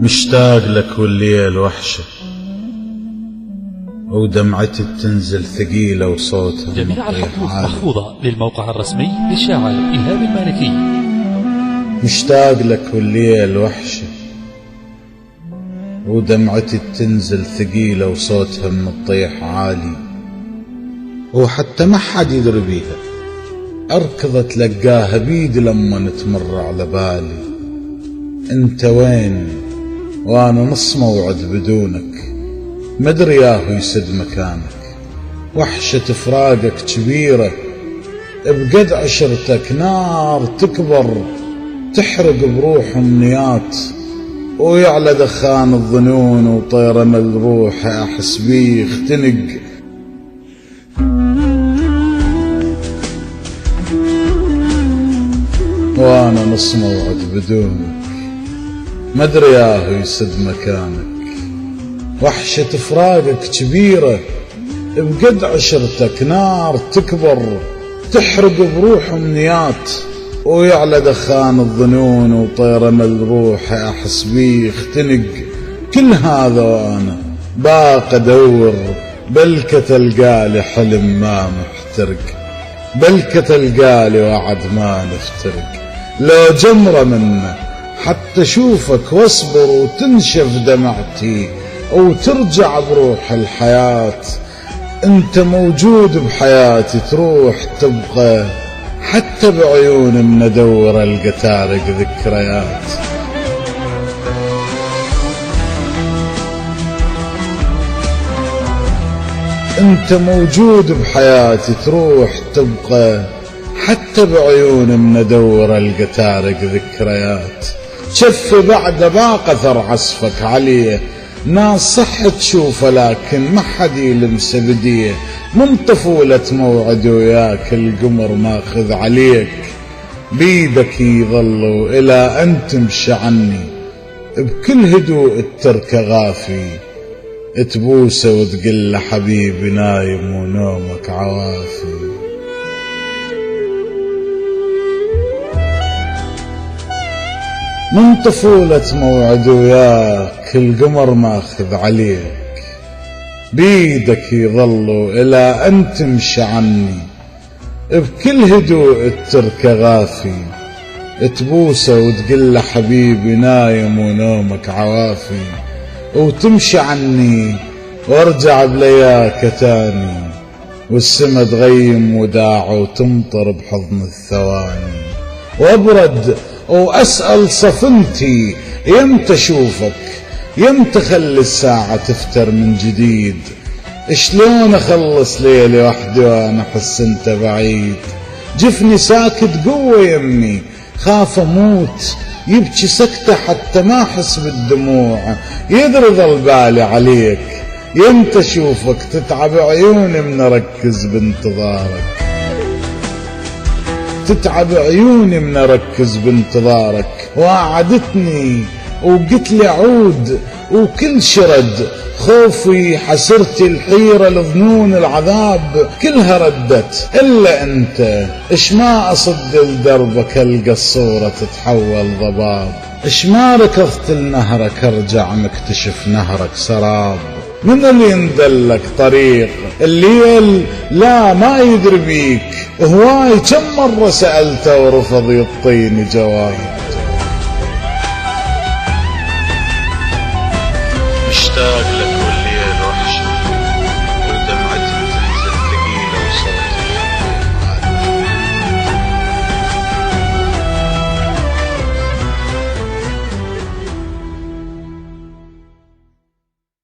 مشتاق لك والليل وحشة ودمعتي بتنزل ثقيلة وصوتها جميع الحقوق محفوظة للموقع الرسمي للشاعر إيهاب المالكي. مشتاق لك والليل وحشة ودمعتي بتنزل ثقيلة وصوتها من الطيح عالي، وحتى ما حد يدري بيها أركض تلقاها بيد لما تمر على بالي. انت وين وانا نص موعد بدونك، مدري ياهو يسد مكانك. وحشة فراقك كبيرة بقد عشرتك نار تكبر تحرق بروح امنيات، ويعلى دخان الظنون وطير امل روحي احس بيه اختنق. وانا نص موعد بدونك مدري ياهو يسد مكانك. وحشة فراقك كبيرة بقد عشرتك نار تكبر تحرق بروح امنيات، ويعلى دخان الظنون وطير امل روحي احس بيه اختنق. كل هذا وانا باق ادور بلكة تلقالي حلم ما محترق، بلكة تلقالي وعد ما نفترق. لو جمرة منه حتى اشوفك واصبر وتنشف دمعتي وترجع بروح الحياة. انت موجود بحياتي تروح تبقى، حتى بعيون من ادور القى تارق ذكريات. انت موجود بحياتي تروح تبقى، حتى بعيون من ادور القى تارق ذكريات. شف بعد باق اثر عصفك عليه، ناس صح تشوفه لكن ما حد يلمس بديه. من طفولة موعد وياك القمر ماخذ عليك، بيدك يظلوا الى ان تمشي عني. بكل هدوء التركة غافي تبوسه وتقول له حبيبي نايم ونومك عوافي. من طفولة موعد وياك القمر ماخذ عليك، بيدك يظلوا الى ان تمشي عني. بكل هدوء التركة غافي تبوسه وتقول له حبيبي نايم ونومك عوافي. وتمشي عني وارجع بلياك تاني، والسما تغيم وداع وتمطر بحضن الثواني. وابرد واسأل صفنتي يمتى اشوفك، يمتى خلي الساعة تفتر من جديد. شلون اخلص ليلي وحدي وانا احس انت بعيد. جفني ساكت قوة يمي خاف اموت، يبكي سكتة حتى ما احس بالدموع. يدري ظل بالي عليك يمتى اشوفك، تتعب عيوني من اركز بانتظارك. تتعب عيوني من اركز بانتظارك. وعدتني وقلت لي عود وكل شرد خوفي حسرتي الحيرة لظنون العذاب كلها ردت الا انت. اش ما اصد لدربك القى الصورة تتحول ضباب. اش ما ركضت لنهرك ارجع مكتشف نهرك سراب. من اللي يندلك طريق الليل لا ما يدري بيك، هواي كم مرة سألته ورفض يعطيني جواب. مشتاق لك